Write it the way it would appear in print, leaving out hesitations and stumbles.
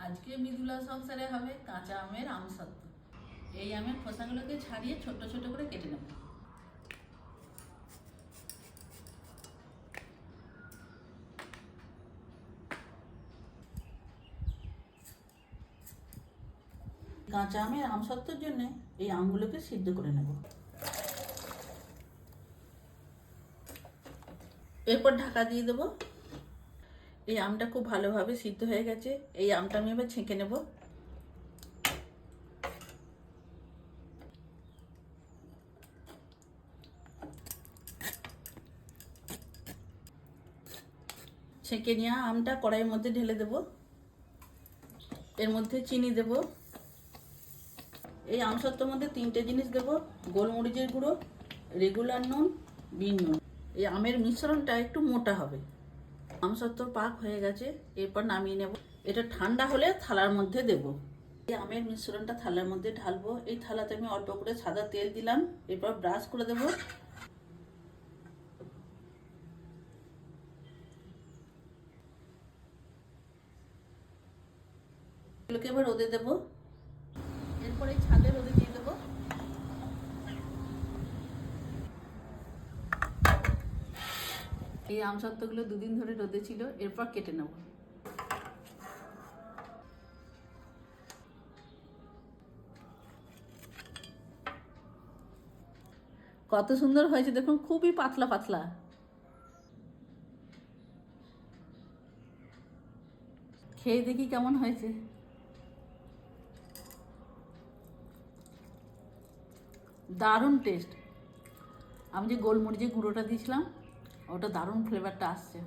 আজকে মৃদুলা সংসারে হবে কাঁচা আমের আমসত্ত্ব। এই আমের খোসাগুলোকে ছাড়িয়ে ছোট ছোট করে কেটে নেব। কাঁচা আমের আমসত্ত্বর জন্য এই আমগুলোকে সিদ্ধ করে নেব। এরপর ঢাকা দিয়ে দেবো। এই আমটা খুব ভালোভাবে সিদ্ধ হয়ে গেছে। এই আমটা আমি এবার ছেঁকে নেব। ছেঁকে নেওয়া আমটা কড়াইয়ের মধ্যে ঢেলে দেব। এর মধ্যে চিনি দেব। এই আমসত্ত্বর মধ্যে 3টে জিনিস দেব: গোলমরিচের গুঁড়ো, রেগুলার নুন, বিন নুন। এই আমের মিশ্রণটা একটু মোটা হবে। আমসত্ত্বর পাক হয়ে গেছে, এরপর নামিয়ে নেব। এটা ঠান্ডা হলে থালার মধ্যে দেব। এই আমের মিশ্রণটা থালার মধ্যে ঢালবো। এই থালাতে আমি অল্প করে সাদা তেল দিলাম। এরপর ব্রাশ করে দেব। এগুলোকে এবার রোদে দেব। এরপর এই ছাদে রোদে দিয়ে দেবো। এই আমসত্ত্বগুলো 2 দিন ধরে রোদে ছিল, এরপর কেটে নেব। কত সুন্দর হয়েছে দেখুন, খুবই পাতলা পাতলা। খেয়ে দেখি কেমন হয়েছে। দারুণ টেস্ট। আমি যে গোলমরিচের গুঁড়োটা দিয়েছিলাম, ওটা দারুণ ফ্লেভারটা আসছে।